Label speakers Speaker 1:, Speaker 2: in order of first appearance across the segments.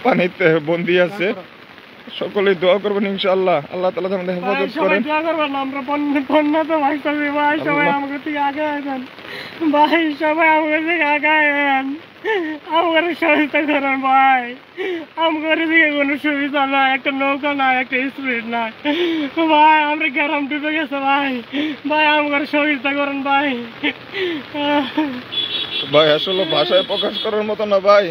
Speaker 1: পানিতে বন্দি আছে। সকলেই দোয়া করবেন ইনশাআল্লাহ, আল্লাহ তাআলা আমাদের হেফাজত করেন।
Speaker 2: দোয়া করবেন, আমরা বন্যা তো ভাইতাছি ভাই, সবাই আমাকে থেকে আগে আসেন ভাই, সবাই আমাকে থেকে আগে আসেন, আমাকে সহায়তা করেন ভাই। আমাদের দিকে কোনো সুবিধা নাই, একটা নৌকা নাই, একটা স্পিড নাই ভাই, আমরা গ্রাম ডুবে গেছে ভাই, ভাই আমাকে সহায়তা করেন ভাই।
Speaker 1: ভাই আসলে ভাষায় প্রকাশ করার মতো না ভাই।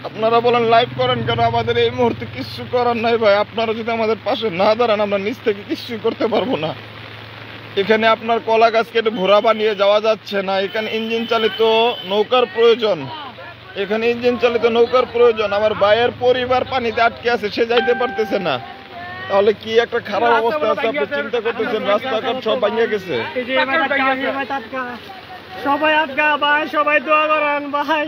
Speaker 1: আপনারা বলেন লাইভ করেন কেন, আমাদের এই মুহূর্তে কিছু করার নাই ভাই। আপনারা যদি আমাদের পাশে না দাঁড়ান আমরা নিচ থেকে কিছু করতে পারবো না। এখানে আপনার কলা গাছ কেটে ভোড়া বানিয়ে যাওয়া যাচ্ছে না, এখানে ইঞ্জিন চালিত নৌকার প্রয়োজন, এখানে ইঞ্জিন চালিত নৌকার প্রয়োজন। আমার ভাইয়ের পরিবার পানিতে আটকে আছে, সে যাইতে পারতেছে না। তাহলে কি একটা খারাপ অবস্থা আছে আপনি চিন্তা করতেছেন, রাস্তাঘাট সব ভাঙিয়ে গেছে।
Speaker 2: সবাই আটকা ভাই, সবাই দোয়া করেন ভাই।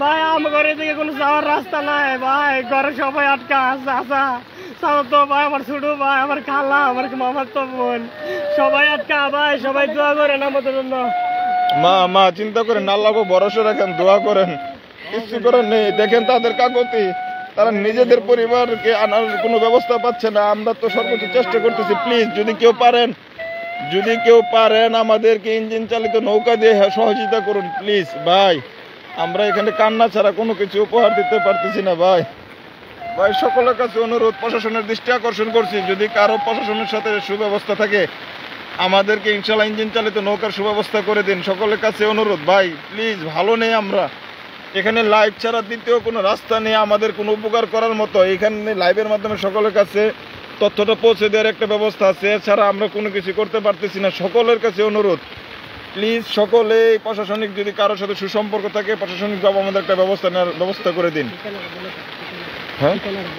Speaker 2: ভাই আমার এদিকে কোনো যাওয়ার রাস্তা নাই ভাই, ঘরে সবাই আটকা আছে। তো ভাই, আমার ছোট ভাই, আমার খালা, আমার মামার তো বোন, সবাই আটকা ভাই, সবাই দোয়া করেন আমাদের জন্য।
Speaker 1: মা চিন্তা করেন, আল্লাহকে ভরসা রাখেন, দোয়া করেন। কিছু করার নেই, দেখেন তাদের কাকতি, তারা নিজেদের পরিবারকে আনার কোনো ব্যবস্থা পাচ্ছে না। আমরা তো সর্বোচ্চ চেষ্টা করতেছি। প্লিজ যদি কেউ পারেন আমাদেরকে ইঞ্জিন চালিত নৌকা দিয়ে সহযোগিতা করুন প্লিজ ভাই। আমরা এখানে কান্না ছাড়া কোনো কিছু উপহার দিতে পারতেছি না ভাই। সকলের কাছে অনুরোধ, প্রশাসনের দৃষ্টি আকর্ষণ করছি, যদি কারো প্রশাসনের সাথে সুব্যবস্থা থাকে আমাদেরকে ইনশাল্লাহ ইঞ্জিন চালিত নৌকার সুব্যবস্থা করে দিন। সকলের কাছে অনুরোধ ভাই, প্লিজ। ভালো নেই আমরা এখানে, লাইভ ছাড়া দ্বিতীয় কোনো রাস্তা নেই আমাদের কোনো উপকার করার মতো। এখানে লাইভের মাধ্যমে সকলের কাছে তথ্যটা পৌঁছে দেওয়ার একটা ব্যবস্থা আছে, এছাড়া আমরা কোনো কিছু করতে পারতেছি না। সকলের কাছে অনুরোধ, প্লিজ সকলে প্রশাসনিক যদি কারোর সাথে সুসম্পর্ক থাকে প্রশাসনিকভাবে আমাদের একটা ব্যবস্থা নেওয়ার ব্যবস্থা করে দিন। হ্যাঁ,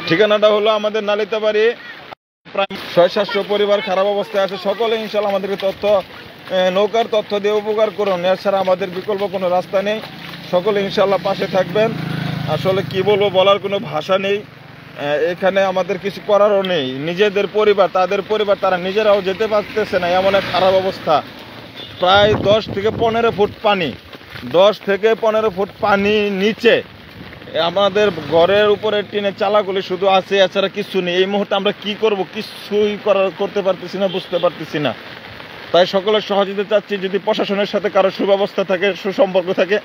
Speaker 1: ঠিকানাটা হলো আমাদের নালিতাবাড়ি, প্রায় 600-700 পরিবার খারাপ অবস্থায় আছে। সকলে ইনশাল্লাহ আমাদেরকে নৌকার তথ্য দিয়ে উপকার করুন, এছাড়া আমাদের বিকল্প কোনো রাস্তা নেই। সকলে ইনশাল্লাহ পাশে থাকবেন। আসলে কি বলবো, বলার কোনো ভাষা নেই। এখানে আমাদের কিছু করারও নেই। নিজেদের পরিবার, তাদের পরিবার, তারা নিজেরাও যেতে পারতেছে না, এমন এক খারাপ অবস্থা। প্রায় 10 থেকে 15 ফুট পানি, 10 থেকে 15 ফুট পানি নিচে। আমাদের ঘরের উপরে টিনের চালাগুলি শুধু আছে, এছাড়া কিছু নেই। এই মুহূর্তে আমরা কি করব, কিছুই করতে পারতেছি না, বুঝতে পারতেছি না। তাই সকলের সহযোগিতা চাচ্ছি। যদি প্রশাসনের সাথে কারো সুব্যবস্থা থাকে, সুসম্পর্ক থাকে,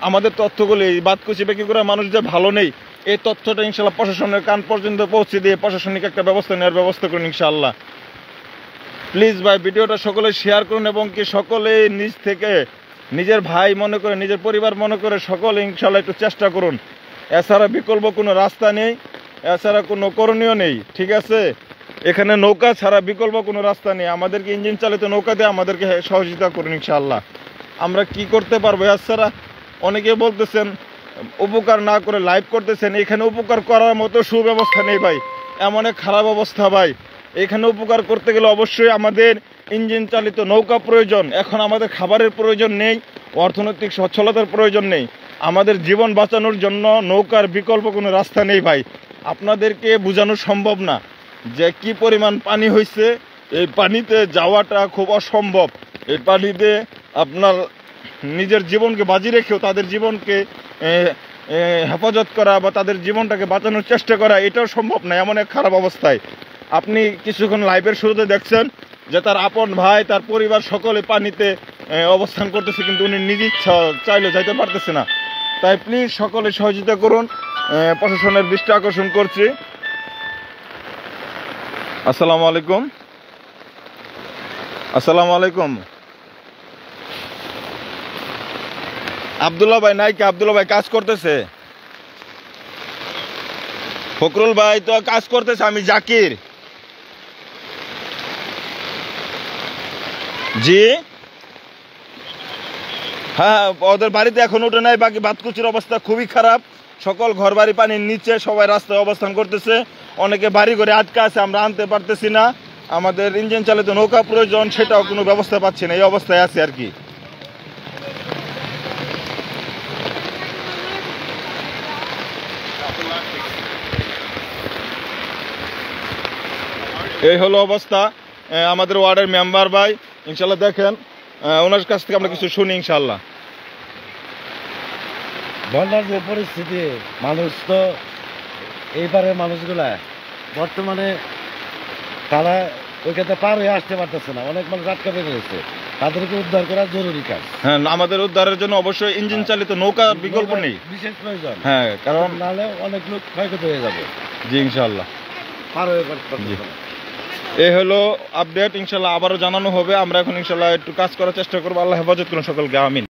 Speaker 1: আমাদের তথ্যগুলি বাদকুচি বেঁকে করে মানুষ যে ভালো নেই, এই তথ্যটা ইনশাল্লাহ প্রশাসনের কান পর্যন্ত পৌঁছে দিয়ে প্রশাসনিক একটা ব্যবস্থা নেওয়ার ব্যবস্থা করুন ইনশাআল্লাহ। প্লিজ ভাই, ভিডিওটা সকলে শেয়ার করুন এবং কি সকলে নিজ থেকে নিজের ভাই মনে করে, নিজের পরিবার মনে করে সকলে ইনশাল্লাহ একটু চেষ্টা করুন। এছাড়া বিকল্প কোনো রাস্তা নেই, এছাড়া কোনো করণীয় নেই, ঠিক আছে? এখানে নৌকা ছাড়া বিকল্প কোনো রাস্তা নেই। আমাদেরকে ইঞ্জিন চালিত নৌকা দিয়ে আমাদেরকে সহযোগিতা করুন ইনশাআল্লাহ। আমরা কি করতে পারবো? এছাড়া অনেকে বলতেছেন উপকার না করে লাইভ করতেছেন, এখানে উপকার করার মতো সুব্যবস্থা নেই ভাই, এমন এক খারাপ অবস্থা ভাই। এখানে উপকার করতে গেলে অবশ্যই আমাদের ইঞ্জিন চালিত নৌকা প্রয়োজন। এখন আমাদের খাবারের প্রয়োজন নেই, অর্থনৈতিক সচ্ছলতার প্রয়োজন নেই, আমাদের জীবন বাঁচানোর জন্য নৌকার বিকল্প কোনো রাস্তা নেই ভাই। আপনাদেরকে বোঝানো সম্ভব না যে কি পরিমাণ পানি হয়েছে। এই পানিতে যাওয়াটা খুব অসম্ভব। এই পানিতে আপনার নিজের জীবনকে বাজি রেখেও তাদের জীবনকে হেফাজত করা বা তাদের জীবনটাকে বাঁচানোর চেষ্টা করা, এটাও সম্ভব না, এমন এক খারাপ অবস্থায়। আপনি কিছুক্ষণ লাইভের শুরুতে দেখছেন যে তার আপন ভাই, তার পরিবার সকলে পানিতে অবস্থান করতেছে, কিন্তু উনি নিজ ইচ্ছা চাইলেও যাইতে পারতেছে না। তাই প্লিজ সকলে সহযোগিতা করুন, প্রশাসনের দৃষ্টি আকর্ষণ করছি। আসসালামু আলাইকুম। আসসালামু আলাইকুম। আব্দুল্লাহ ভাই নাই কি? আব্দুল্লাহ ভাই কাজ করতেছে। ফখরুল ভাই তো কাজ করতেছে। আমি জাকির। জি হ্যাঁ, ওদের বাড়িতে এখন উঠে নাই। বাকি বাতকুচির অবস্থা খুবই খারাপ। সকল ঘর বাড়ি পানির নিচে, সবাই রাস্তায় অবস্থান করতেছে। অনেকে বাড়ি ঘরে আটকা আছে, আমরা আনতে পারতেছি না। আমাদের ইঞ্জিন চালিত নৌকা প্রয়োজন, সেটাও কোনো ব্যবস্থা পাচ্ছি না, এই অবস্থায় আছে আর কি। এই হলো অবস্থা। আমাদের ওয়ার্ডের মেম্বার ভাই, ইনশাল্লাহ দেখেন ওনার কাছ থেকে আমরা কিছু শুনি ইনশাল্লাহ।
Speaker 3: বন্যার যে পরিস্থিতি, মানুষ তো এইবারে মানুষগুলা বর্তমানে তারা ওইখানে পার হয়ে আসতে পারতেছে না, অনেক মানুষ আটকা পেয়ে রয়েছে, তাদেরকে উদ্ধার করা জরুরি কাজ।
Speaker 1: হ্যাঁ, আমাদের উদ্ধারের জন্য অবশ্যই ইঞ্জিন চালিত নৌকা বিকল্প নেই,
Speaker 3: বিশেষ প্রয়োজন।
Speaker 1: হ্যাঁ, কারণ
Speaker 3: নাহলে অনেক লোক ক্ষয়ক্ষতি হয়ে যাবে,
Speaker 1: জি ইনশাআল্লাহ
Speaker 3: পার হয়ে পারতেছে না।
Speaker 1: এই হলো আপডেট। ইনশাআল্লাহ আবারও জানানো হবে। আমরা এখন ইনশাআল্লাহ একটু কাজ করার চেষ্টা করবো। আল্লাহ হেফাজত করুন সকলকে, আমিন।